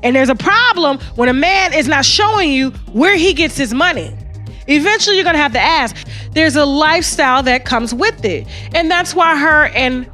And there's a problem when a man is not showing you where he gets his money. Eventually, you're going to have to ask. There's a lifestyle that comes with it. And that's why her and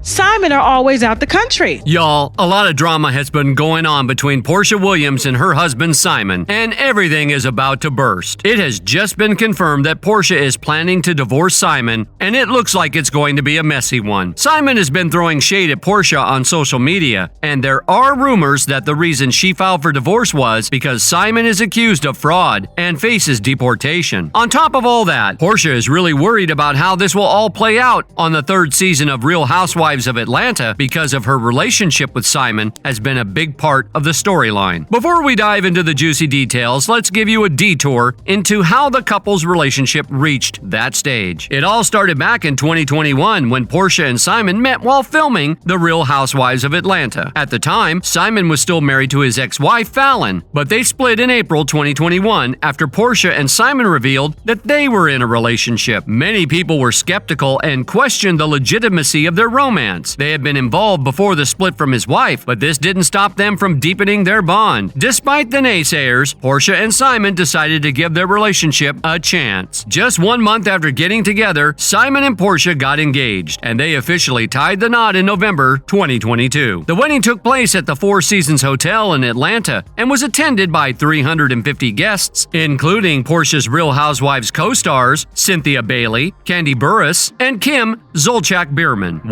Simon are always out the country. Y'all, a lot of drama has been going on between Porsha Williams and her husband Simon, and everything is about to burst. It has just been confirmed that Porsha is planning to divorce Simon, and it looks like it's going to be a messy one. Simon has been throwing shade at Porsha on social media, and there are rumors that the reason she filed for divorce was because Simon is accused of fraud and faces deportation. On top of all that, Porsha is really worried about how this will all play out on the third season of Real Housewives of Atlanta because of her relationship with Simon has been a big part of the storyline. Before we dive into the juicy details, let's give you a detour into how the couple's relationship reached that stage. It all started back in 2021 when Porsha and Simon met while filming The Real Housewives of Atlanta. At the time, Simon was still married to his ex-wife Fallon, but they split in April 2021 after Porsha and Simon revealed that they were in a relationship. Many people were skeptical and questioned the legitimacy of their romance. They had been involved before the split from his wife, but this didn't stop them from deepening their bond. Despite the naysayers, Porsha and Simon decided to give their relationship a chance. Just 1 month after getting together, Simon and Porsha got engaged, and they officially tied the knot in November 2022. The wedding took place at the Four Seasons Hotel in Atlanta and was attended by 350 guests, including Porsha's Real Housewives co-stars Cynthia Bailey, Kandi Burruss, and Kim Zolciak-Biermann.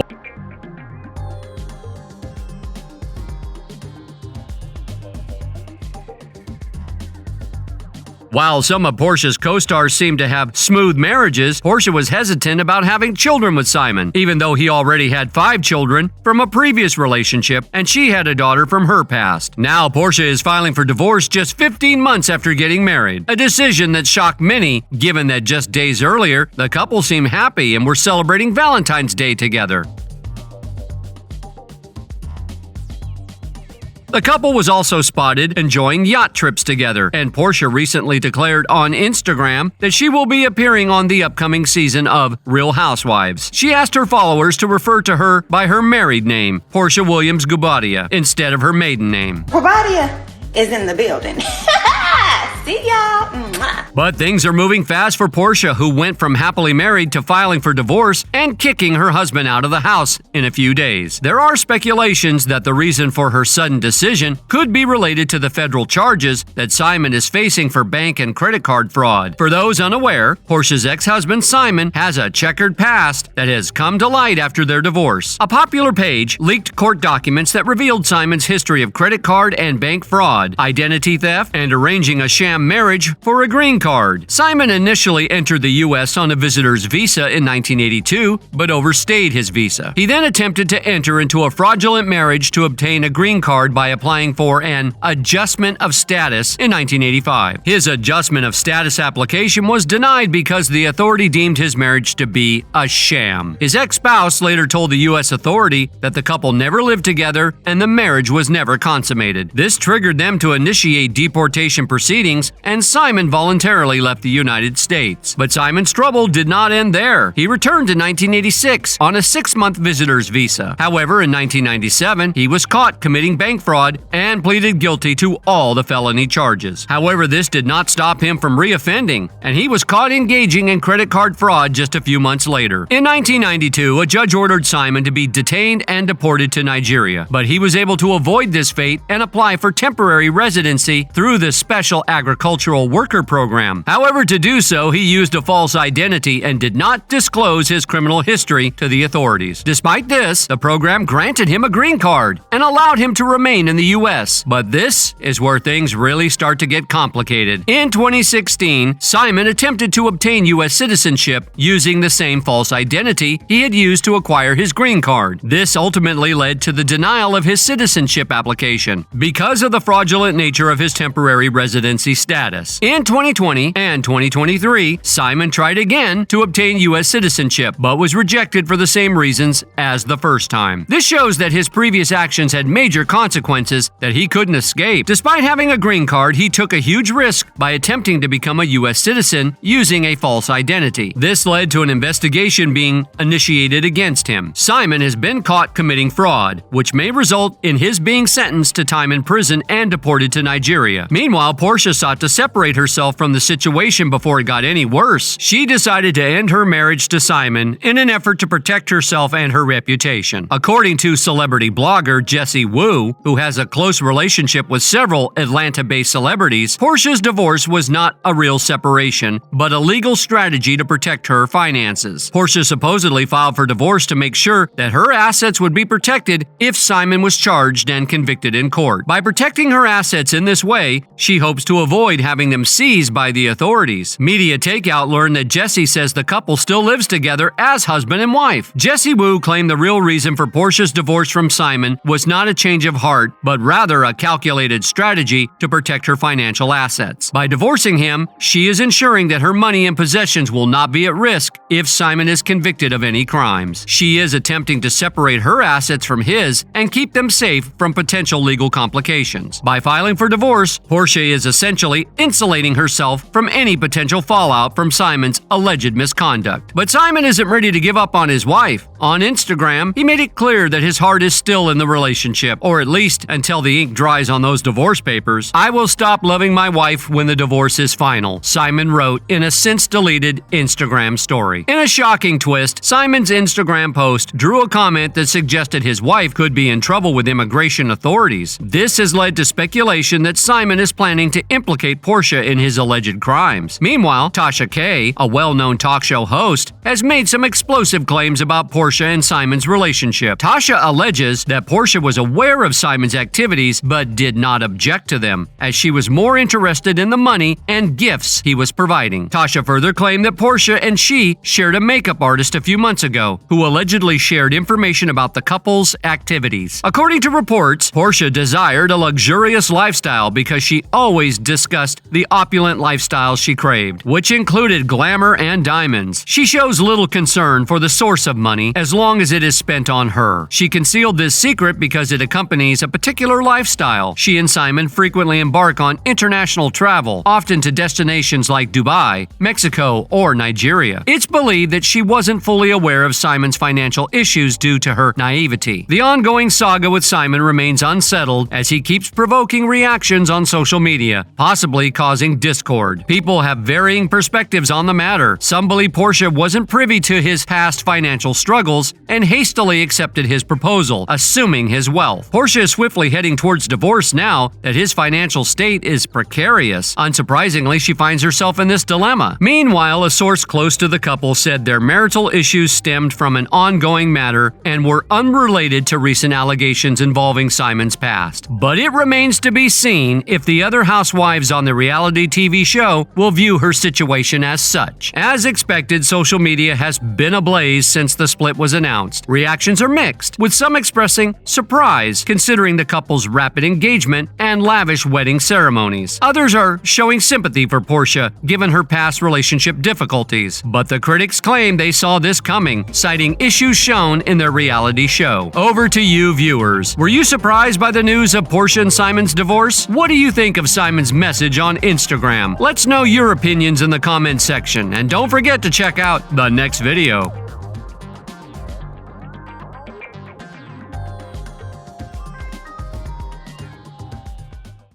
While some of Porsha's co-stars seemed to have smooth marriages, Porsha was hesitant about having children with Simon, even though he already had 5 children from a previous relationship and she had a daughter from her past. Now Porsha is filing for divorce just 15 months after getting married, a decision that shocked many given that just days earlier, the couple seemed happy and were celebrating Valentine's Day together. The couple was also spotted enjoying yacht trips together, and Porsha recently declared on Instagram that she will be appearing on the upcoming season of Real Housewives. She asked her followers to refer to her by her married name, Porsha Williams Gubadia, instead of her maiden name. Gubadia is in the building. See y'all. Mwah. But things are moving fast for Porsha, who went from happily married to filing for divorce and kicking her husband out of the house in a few days. There are speculations that the reason for her sudden decision could be related to the federal charges that Simon is facing for bank and credit card fraud. For those unaware, Porsha's ex-husband Simon has a checkered past that has come to light after their divorce. A popular page leaked court documents that revealed Simon's history of credit card and bank fraud, identity theft, and arranging a sham marriage for a green card. Simon initially entered the U.S. on a visitor's visa in 1982, but overstayed his visa. He then attempted to enter into a fraudulent marriage to obtain a green card by applying for an adjustment of status in 1985. His adjustment of status application was denied because the authority deemed his marriage to be a sham. His ex-spouse later told the U.S. authority that the couple never lived together and the marriage was never consummated. This triggered them to initiate deportation proceedings, and Simon voluntarily left the United States. But Simon's trouble did not end there. He returned in 1986 on a 6-month visitor's visa. However, in 1997, he was caught committing bank fraud and pleaded guilty to all the felony charges. However, this did not stop him from reoffending, and he was caught engaging in credit card fraud just a few months later. In 1992, a judge ordered Simon to be detained and deported to Nigeria, but he was able to avoid this fate and apply for temporary residency through the Special Agricultural Worker Program. However, to do so, he used a false identity and did not disclose his criminal history to the authorities. Despite this, the program granted him a green card and allowed him to remain in the U.S. But this is where things really start to get complicated. In 2016, Simon attempted to obtain U.S. citizenship using the same false identity he had used to acquire his green card. This ultimately led to the denial of his citizenship application. Because of the fraudulent nature of his temporary residency status. In 2020 and 2023, Simon tried again to obtain U.S. citizenship, but was rejected for the same reasons as the first time. This shows that his previous actions had major consequences that he couldn't escape. Despite having a green card, he took a huge risk by attempting to become a U.S. citizen using a false identity. This led to an investigation being initiated against him. Simon has been caught committing fraud, which may result in his being sentenced to time in prison and deported to Nigeria. Meanwhile, Porsha sought to separate herself from the situation before it got any worse. She decided to end her marriage to Simon in an effort to protect herself and her reputation. According to celebrity blogger Jessie Wu, who has a close relationship with several Atlanta-based celebrities, Porsha's divorce was not a real separation, but a legal strategy to protect her finances. Porsha supposedly filed for divorce to make sure that her assets would be protected if Simon was charged and convicted in court. By protecting her assets in this way, she hopes to avoid having them seized by the authorities. Media Takeout learned that Jessie says the couple still lives together as husband and wife. Jessie Wu claimed the real reason for Porsha's divorce from Simon was not a change of heart, but rather a calculated strategy to protect her financial assets. By divorcing him, she is ensuring that her money and possessions will not be at risk if Simon is convicted of any crimes. She is attempting to separate her assets from his and keep them safe from potential legal complications. By filing for divorce, Porsha is essentially insulating herself from any potential fallout from Simon's alleged misconduct. But Simon isn't ready to give up on his wife. On Instagram, he made it clear that his heart is still in the relationship, or at least until the ink dries on those divorce papers. "I will stop loving my wife when the divorce is final," Simon wrote in a since-deleted Instagram story. In a shocking twist, Simon's Instagram post drew a comment that suggested his wife could be in trouble with immigration authorities. This has led to speculation that Simon is planning to implicate Porsha in his alleged crimes. Meanwhile, Tasha K., a well-known talk show host, has made some explosive claims about Porsha and Simon's relationship. Tasha alleges that Porsha was aware of Simon's activities but did not object to them, as she was more interested in the money and gifts he was providing. Tasha further claimed that Porsha and she shared a makeup artist a few months ago, who allegedly shared information about the couple's activities. According to reports, Porsha desired a luxurious lifestyle because she always discussed the opulent lifestyle she craved, which included glamour and diamonds. She shows little concern for the source of money as long as it is spent on her. She concealed this secret because it accompanies a particular lifestyle. She and Simon frequently embark on international travel, often to destinations like Dubai, Mexico, or Nigeria. It's believed that she wasn't fully aware of Simon's financial issues due to her naivety. The ongoing saga with Simon remains unsettled as he keeps provoking reactions on social media, possibly causing discord. People have varying perspectives on the matter. Some believe Porsha wasn't privy to his past financial struggles and hastily accepted his proposal, assuming his wealth. Porsha is swiftly heading towards divorce now that his financial state is precarious. Unsurprisingly, she finds herself in this dilemma. Meanwhile, a source close to the couple said their marital issues stemmed from an ongoing matter and were unrelated to recent allegations involving Simon's past. But it remains to be seen if the other housewives on the reality TV show will view her situation as such. As expected, social media has been ablaze since the split was announced. Reactions are mixed, with some expressing surprise considering the couple's rapid engagement and lavish wedding ceremonies. Others are showing sympathy for Porsha given her past relationship difficulties, but the critics claim they saw this coming, citing issues shown in their reality show. Over to you, viewers. Were you surprised by the news of Porsha and Simon's divorce? What do you think of Simon's message on Instagram? Let's know your opinions in the comments section, and don't forget to check out the next video.